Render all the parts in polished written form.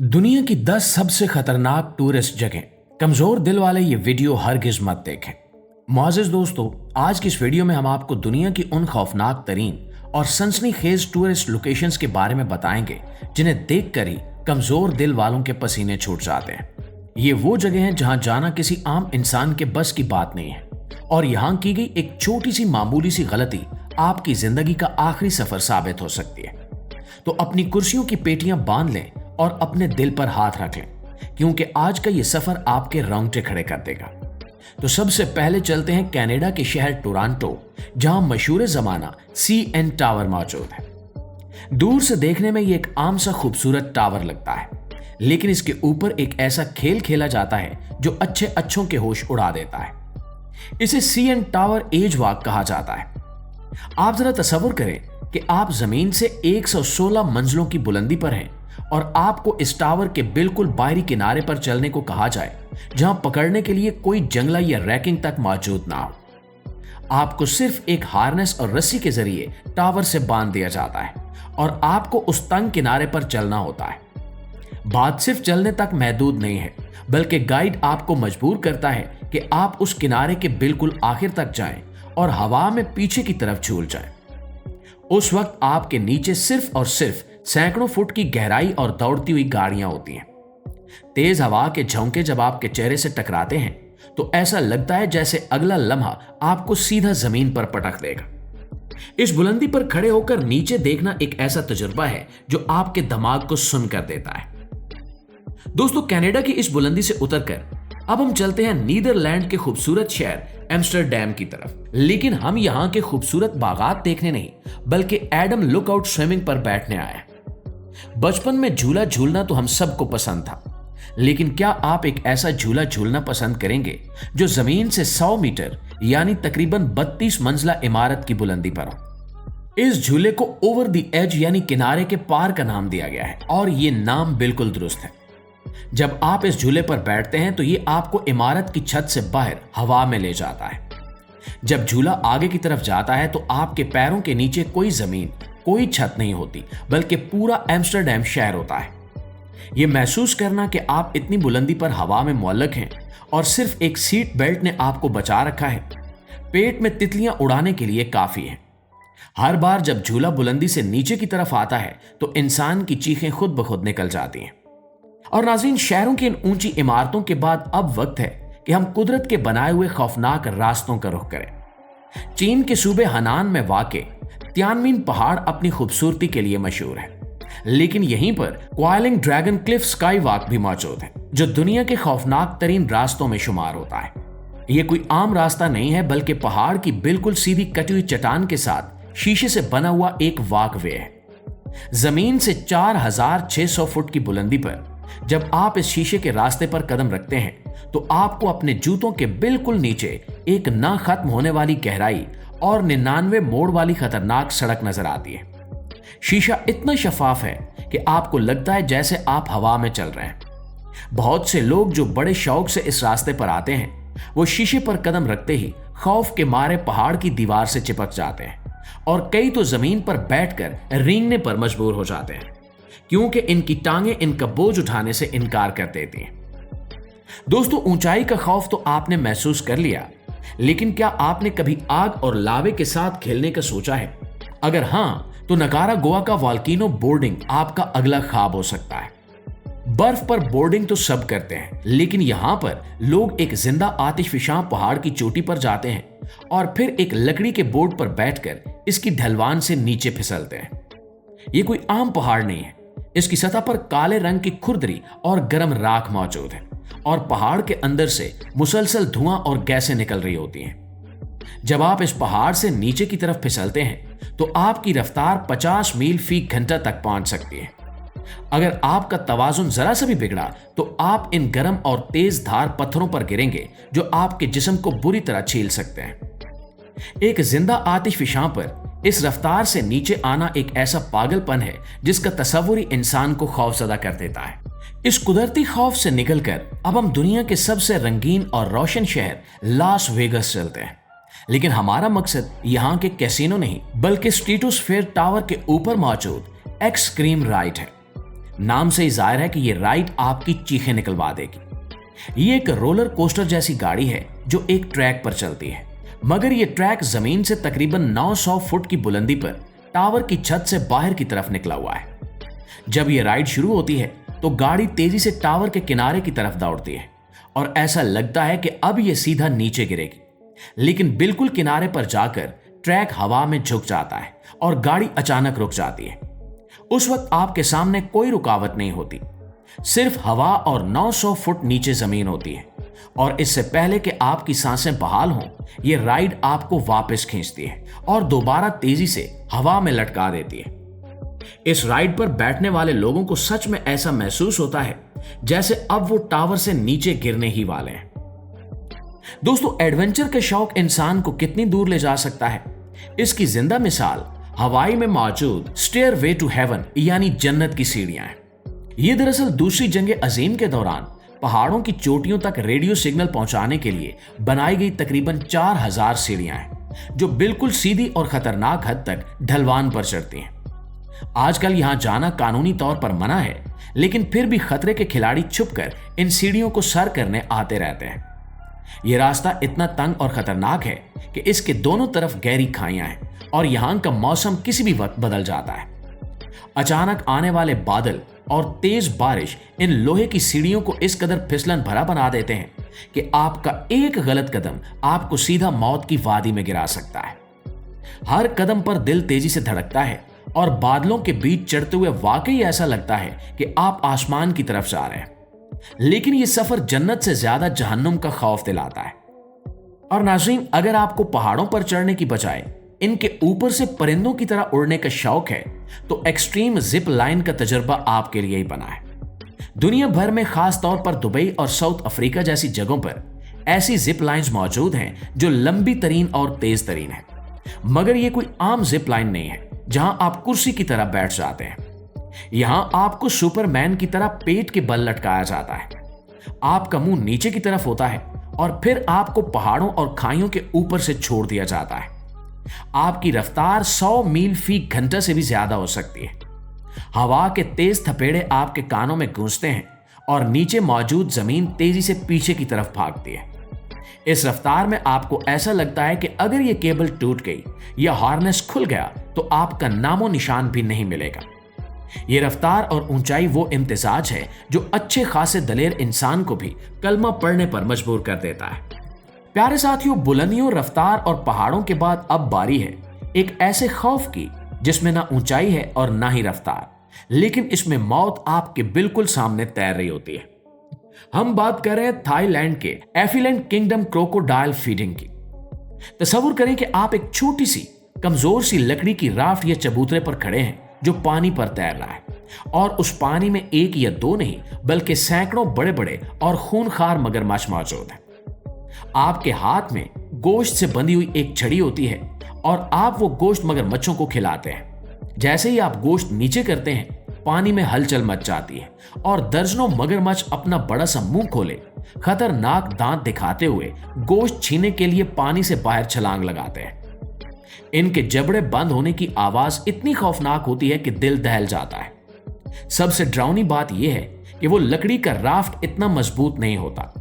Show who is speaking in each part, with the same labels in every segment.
Speaker 1: दुनिया की 10 सबसे खतरनाक टूरिस्ट जगह। कमजोर दिल वाले ये वीडियो हरगिज मत देखें। मुआज़िज़ दोस्तों, आज की इस वीडियो में हम आपको दुनिया की उन खौफनाक तरीन और सनसनीखेज टूरिस्ट लोकेशंस के बारे में बताएंगे जिन्हें देखकर ही कमजोर दिल वालों के पसीने छूट जाते हैं। ये वो जगह हैं जहां जाना किसी आम इंसान के बस की बात नहीं है और यहां की गई एक छोटी सी मामूली सी गलती आपकी जिंदगी का आखिरी सफर साबित हो सकती है। तो अपनी कुर्सियों की पेटियां बांध लें और अपने दिल पर हाथ रख लें, क्योंकि आज का ये सफर आपके रोंगटे खड़े कर देगा। तो सबसे पहले चलते हैं कनाडा के शहर टोरंटो, जहां मशहूर जमाना CN टावर मौजूद है। दूर से देखने में ये एक आम सा खूबसूरत टावर लगता है, लेकिन इसके ऊपर एक ऐसा खेल खेला जाता है जो अच्छों के होश उड़ा देता है। इसे CN टावर एज वॉक कहा जाता है। आप जरा तसव्वुर करें कि आप जमीन से 116 मंजिलों की बुलंदी पर हैं और आपको इस टावर के बिल्कुल बाहरी किनारे पर चलने को कहा जाए, जहां पकड़ने के लिए कोई जंगला या रैकिंग तक मौजूद ना हो। आपको सिर्फ एक हार्नेस और रस्सी के जरिए टावर से बांध दिया जाता है और आपको उस तंग किनारे पर चलना होता है। बात सिर्फ चलने तक महदूद नहीं है, बल्कि गाइड आपको मजबूर करता है कि आप उस किनारे के बिल्कुल आखिर तक जाएं और हवा में पीछे की तरफ झूल जाएं। उस वक्त आपके नीचे सिर्फ और सिर्फ सैकड़ों फुट की गहराई और दौड़ती हुई गाड़ियां होती हैं। तेज हवा के झोंके जब आपके चेहरे से टकराते हैं तो ऐसा लगता है जैसे अगला लम्हा आपको सीधा जमीन पर पटक देगा। इस बुलंदी पर खड़े होकर नीचे देखना एक ऐसा तजुर्बा है जो आपके दिमाग को सुन कर देता है। दोस्तों, कनाडा की इस बुलंदी से उतरकर अब हम चलते हैं नीदरलैंड के खूबसूरत शहर एम्स्टर्डम की तरफ। लेकिन हम यहां के खूबसूरत बागात देखने नहीं, बल्कि एडम लुकआउट स्विमिंग पर बैठने आए हैं। बचपन में झूला झूलना तो हम सबको पसंद था, लेकिन क्या आप एक ऐसा झूला झूलना पसंद करेंगे जो जमीन से 100 मीटर यानी तकरीबन 32 मंजिला इमारत की बुलंदी पर हो? इस झूले को ओवर द एज यानी किनारे के पार का नाम दिया गया है और ये नाम बिल्कुल दुरुस्त है। जब आप इस झूले पर बैठते हैं तो ये आपको इमारत की छत से बाहर हवा में ले जाता है। जब झूला आगे की तरफ जाता है तो आपके पैरों के नीचे कोई जमीन, कोई छत नहीं होती, बल्कि पूरा एम्स्टर्डम शहर होता है। यह महसूस करना कि आप इतनी बुलंदी पर हवा में मुअल्लक हैं और सिर्फ एक सीट बेल्ट ने आपको बचा रखा है, पेट में तितलियां उड़ाने के लिए काफी है। हर बार जब झूला बुलंदी से नीचे की तरफ आता है तो इंसान की चीखें खुद ब खुद निकल जाती हैं। और नाज़रीन, शहरों की इन ऊंची इमारतों के बाद अब वक्त है कि हम कुदरत के बनाए हुए खौफनाक रास्तों का रुख करें। चीन के सूबे हनान में वाक़े तियानमिन पहाड़ अपनी खूबसूरती के लिए मशहूर है, लेकिन यहीं पर coiling dragon Cliff sky walk भी मौजूद है, जो दुनिया के खौफनाक तरीन रास्तों में शुमार होता है। यह कोई आम रास्ता नहीं है, बल्कि पहाड़ की बिल्कुल सीधी कटी हुई चट्टान के साथ शीशे से बना हुआ एक वॉक वे है। जमीन से 4600 फुट की बुलंदी पर जब आप इस शीशे के रास्ते पर कदम रखते हैं तो आपको अपने जूतों के बिल्कुल नीचे एक ना खत्म होने वाली गहराई और 99 मोड़ वाली खतरनाक सड़क नजर आती है। शीशा इतना शफाफ है कि आपको लगता है जैसे आप हवा में चल रहे हैं। बहुत से लोग जो बड़े शौक से इस रास्ते पर आते हैं, वो शीशे पर कदम रखते ही खौफ के मारे पहाड़ की दीवार से चिपक जाते हैं और कई तो जमीन पर बैठकर रेंगने पर मजबूर हो जाते हैं, क्योंकि इनकी टांगें इनका बोझ उठाने से इनकार कर देती हैं। दोस्तों, ऊंचाई का खौफ तो आपने महसूस कर लिया, लेकिन क्या आपने कभी आग और लावे के साथ खेलने का सोचा है? अगर हां, तो नकारा गोवा का वॉल्केनो बोर्डिंग आपका अगला ख्वाब हो सकता है। बर्फ पर बोर्डिंग तो सब करते हैं, लेकिन यहां पर लोग एक जिंदा आतिशफिशां पहाड़ की चोटी पर जाते हैं और फिर एक लकड़ी के बोर्ड पर बैठकर इसकी ढलवान से नीचे फिसलते हैं। यह कोई आम पहाड़ नहीं है। इसकी सतह पर काले रंग की खुरदरी और गर्म राख मौजूद है और पहाड़ के अंदर से मुसलसल धुआं और गैसें निकल रही होती हैं। जब आप इस पहाड़ से नीचे की तरफ फिसलते हैं तो आपकी रफ्तार 50 मील फी घंटा तक पहुंच सकती है। अगर आपका तवाजुन जरा सा भी बिगड़ा तो आप इन गर्म और तेज धार पत्थरों पर गिरेंगे जो आपके जिस्म को बुरी तरह छील सकते हैं। एक जिंदा आतिशफिशां पर इस रफ्तार से नीचे आना एक ऐसा पागलपन है जिसका तस्वुर ही इंसान को खौफजदा कर देता है। इस कुदरती खौफ से निकलकर अब हम दुनिया के सबसे रंगीन और रोशन शहर लास वेगस चलते हैं। लेकिन हमारा मकसद यहाँ के कैसीनो नहीं, बल्कि स्ट्रेटोस्फेयर टावर के ऊपर मौजूद एक्सट्रीम राइड है। नाम से ही जाहिर है कि ये राइड आपकी चीखें निकलवा देगी। ये एक रोलर कोस्टर जैसी गाड़ी है जो एक ट्रैक पर चलती है, मगर ये ट्रैक जमीन से तकरीबन 900 फुट की बुलंदी पर टावर की छत से बाहर की तरफ निकला हुआ है। जब ये राइड शुरू होती है तो गाड़ी तेजी से टावर के किनारे की तरफ दौड़ती है और ऐसा लगता है कि अब ये सीधा नीचे गिरेगी, लेकिन बिल्कुल किनारे पर जाकर ट्रैक हवा में झुक जाता है और गाड़ी अचानक रुक जाती है। उस वक्त आपके सामने कोई रुकावट नहीं होती, सिर्फ हवा और 900 फुट नीचे जमीन होती है, और इससे पहले कि आपकी सांसें बहाल हों, यह राइड आपको वापस खींचती है और दोबारा तेजी से हवा में लटका देती है। इस राइड पर बैठने वाले लोगों को सच में ऐसा महसूस होता है जैसे अब वो टावर से नीचे गिरने ही वाले हैं। दोस्तों, एडवेंचर के शौक इंसान को कितनी दूर ले जा सकता है, इसकी जिंदा मिसाल हवाई में मौजूद स्टेयरवे टू हेवन यानी जन्नत की सीढ़ियां हैं। ये दरअसल दूसरी जंग अजीम के दौरान पहाड़ों की चोटियों तक रेडियो सिग्नल पहुंचाने के लिए बनाई गई तकरीबन 4000 सीढ़ियां हैं जो बिल्कुल सीधी और खतरनाक हद तक ढलवान पर चढ़ती हैं। आजकल यहां जाना कानूनी तौर पर मना है, लेकिन फिर भी खतरे के खिलाड़ी छुपकर इन सीढ़ियों को सर करने आते रहते हैं। यह रास्ता इतना तंग और खतरनाक है कि इसके दोनों तरफ गहरी खाइयां हैं और यहां का मौसम किसी भी वक्त बदल जाता है। अचानक आने वाले बादल और तेज बारिश इन लोहे की सीढ़ियों को इस कदर फिसलन भरा बना देते हैं कि आपका एक गलत कदम आपको सीधा मौत की वादी में गिरा सकता है। हर कदम पर दिल तेजी से धड़कता है और बादलों के बीच चढ़ते हुए वाकई ऐसा लगता है कि आप आसमान की तरफ जा रहे हैं, लेकिन यह सफर जन्नत से ज्यादा जहन्नुम का खौफ दिलाता है। और नाज़रीन, अगर आपको पहाड़ों पर चढ़ने की बजाय इनके ऊपर से परिंदों की तरह उड़ने का शौक है तो एक्सट्रीम जिप लाइन का तजुर्बा आपके लिए ही बना है। दुनिया भर में खास तौर पर दुबई और साउथ अफ्रीका जैसी जगहों पर ऐसी जिप लाइन्स मौजूद हैं जो लंबी तरीन और तेज तरीन है, मगर यह कोई आम जिप लाइन नहीं है जहां आप कुर्सी की तरह बैठ जाते हैं। यहां आपको सुपरमैन की तरह पेट के बल लटकाया जाता है, आपका मुंह नीचे की तरफ होता है और फिर आपको पहाड़ों और खाइयों के ऊपर से छोड़ दिया जाता है। आपकी रफ्तार 100 मील फी घंटा से भी ज्यादा हो सकती है। हवा के तेज थपेड़े आपके कानों में गूंजते हैं और नीचे मौजूद जमीन तेजी से पीछे की तरफ भागती है। इस रफ्तार में आपको ऐसा लगता है कि अगर यह केबल टूट गई या हार्नेस खुल गया तो आपका नामो निशान भी नहीं मिलेगा। यह रफ्तार और ऊंचाई वो इम्तिजाज है जो अच्छे खासे दलेर इंसान को भी कलमा पढ़ने पर मजबूर कर देता है। प्यारे साथियों, बुलंदियों, रफ्तार और पहाड़ों के बाद अब बारी है एक ऐसे खौफ की जिसमें ना ऊंचाई है और ना ही रफ्तार, लेकिन इसमें मौत आपके बिल्कुल सामने तैर रही होती है। हम बात कर रहे हैं थाईलैंड के एफिलेंट किंगडम क्रोकोडाइल फीडिंग की। तस्वीर करें कि आप एक छोटी सी कमजोर सी लकड़ी की राफ्ट या चबूतरे पर खड़े हैं जो पानी पर तैर रहा है, और उस पानी में एक या दो नहीं बल्कि सैकड़ों बड़े बड़े और खूनखार मगरमच्छ मौजूद हैं। आपके हाथ में गोश्त से बंधी हुई एक छड़ी होती है और आप वो गोश्त मगरमच्छों को खिलाते हैं। जैसे ही आप गोश्त नीचे करते हैं, पानी में हलचल मच जाती है और दर्जनों मगरमच्छ अपना बड़ा सा मुंह खोले खतरनाक दांत दिखाते हुए गोश्त छीनने के लिए पानी से बाहर छलांग लगाते हैं। इनके जबड़े बंद होने की आवाज इतनी खौफनाक होती है कि दिल दहल जाता है। सबसे डरावनी बात यह है कि वो लकड़ी का राफ्ट इतना मजबूत नहीं होता।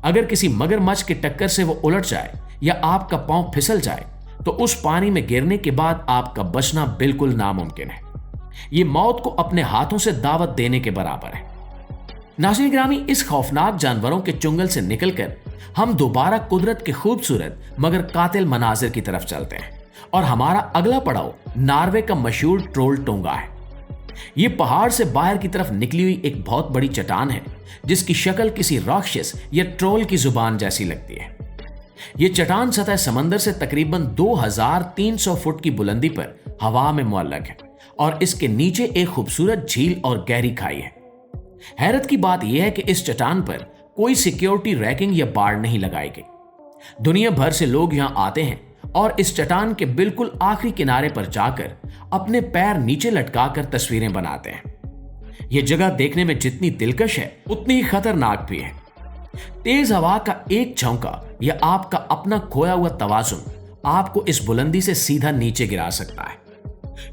Speaker 1: अगर किसी मगरमच्छ की टक्कर से वो उलट जाए या आपका पांव फिसल जाए तो उस पानी में गिरने के बाद आपका बचना बिल्कुल नामुमकिन है। ये मौत को अपने हाथों से दावत देने के बराबर है। नाज़रीन गिरामी, इस खौफनाक जानवरों के चुंगल से निकलकर हम दोबारा कुदरत के खूबसूरत मगर कातिल मनाजिर की तरफ चलते हैं और हमारा अगला पड़ाव नॉर्वे का मशहूर ट्रोल टोंगा है। ये पहाड़ से बाहर की तरफ निकली हुई एक बहुत बड़ी चट्टान है जिसकी शक्ल किसी राक्षस या ट्रोल की जुबान जैसी लगती है। ये चट्टान सतह समंदर से तकरीबन 2300 फुट की बुलंदी पर हवा में मुअल्लक है और इसके नीचे एक खूबसूरत झील और गहरी खाई है। हैरत की बात यह है कि इस चट्टान पर कोई सिक्योरिटी रैकिंग या बाड़ नहीं लगाई गई। दुनिया भर से लोग यहां आते हैं और इस चट्टान के बिल्कुल आखिरी किनारे पर जाकर अपने पैर नीचे लटकाकर तस्वीरें बनाते हैं। यह जगह देखने में जितनी दिलकश है उतनी ही खतरनाक भी है। तेज हवा का एक झोंका या आपका अपना खोया हुआ तवाजुन आपको इस बुलंदी से सीधा नीचे गिरा सकता है।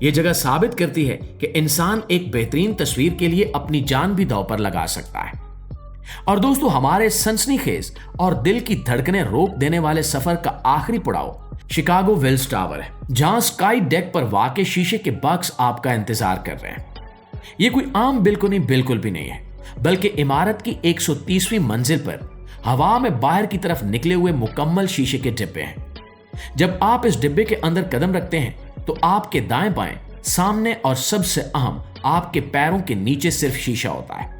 Speaker 1: ये जगह साबित करती है कि इंसान एक बेहतरीन तस्वीर के लिए अपनी जान भी दांव पर लगा सकता है। और दोस्तों, हमारे सनसनीखेज और दिल की धड़कनें रोक देने वाले सफर का आखिरी पड़ाव शिकागो विल्स टावर है, जहां स्काई डेक पर वाक़ शीशे के बक्स आपका इंतजार कर रहे हैं। यह कोई आम बिल्कुल भी नहीं है, बल्कि इमारत की 130वीं मंजिल पर हवा में बाहर की तरफ निकले हुए मुकम्मल शीशे के डिब्बे हैं। जब आप इस डिब्बे के अंदर कदम रखते हैं तो आपके दाएं बाएं, सामने और सबसे अहम आपके पैरों के नीचे सिर्फ शीशा होता है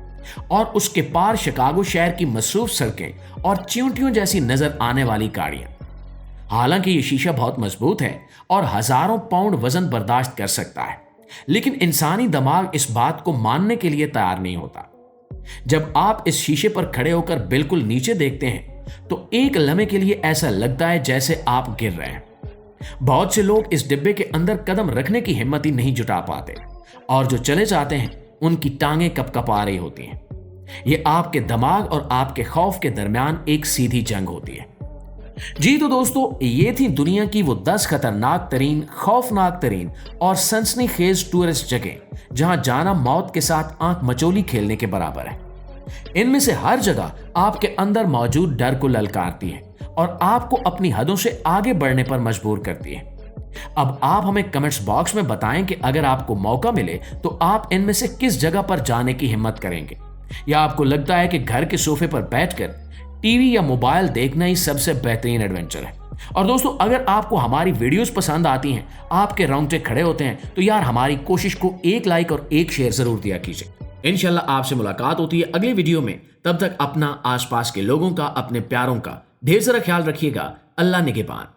Speaker 1: और उसके पार शिकागो शहर की मसरूफ सड़कें और चींटियों जैसी नजर आने वाली गाड़ियां। हालांकि ये शीशा बहुत मजबूत है और हजारों पाउंड वजन बर्दाश्त कर सकता है, लेकिन इंसानी दिमाग इस बात को मानने के लिए तैयार नहीं होता। जब आप इस शीशे पर खड़े होकर बिल्कुल नीचे देखते हैं तो एक लम्हे के लिए ऐसा लगता है जैसे आप गिर रहे हैं। बहुत से लोग इस डिब्बे के अंदर कदम रखने की हिम्मत ही नहीं जुटा पाते और जो चले जाते हैं उनकी टांगें कपकपा रही होती हैं। ये आपके दिमाग और आपके खौफ के दरमियान एक सीधी जंग होती है। जी तो दोस्तों, ये थी दुनिया की वो 10 खतरनाक तरीन, खौफनाक तरीन और सनसनीखेज टूरिस्ट जगह जहां जाना मौत के साथ आंख मचोली खेलने के बराबर है। इनमें से हर जगह आपके अंदर मौजूद डर को ललकारती है और आपको अपनी हदों से आगे बढ़ने पर मजबूर करती है। अब आप हमें कमेंट्स बॉक्स में बताएं कि अगर आपको मौका मिले तो आप इनमें से किस जगह पर जाने की हिम्मत करेंगे, या आपको लगता है कि घर के सोफे पर बैठकर टीवी या मोबाइल देखना ही सबसे बेहतरीन एडवेंचर है। और दोस्तों, अगर आपको हमारी वीडियोस पसंद आती हैं, आपके रोंगटे खड़े होते हैं, तो यार हमारी कोशिश को एक लाइक और एक शेयर जरूर दिया कीजिए। इंशाल्लाह आपसे मुलाकात होती है अगली वीडियो में। तब तक अपना, आसपास के लोगों का, अपने प्यारों का ढेर सारा ख्याल रखिएगा। अल्लाह निगहबान।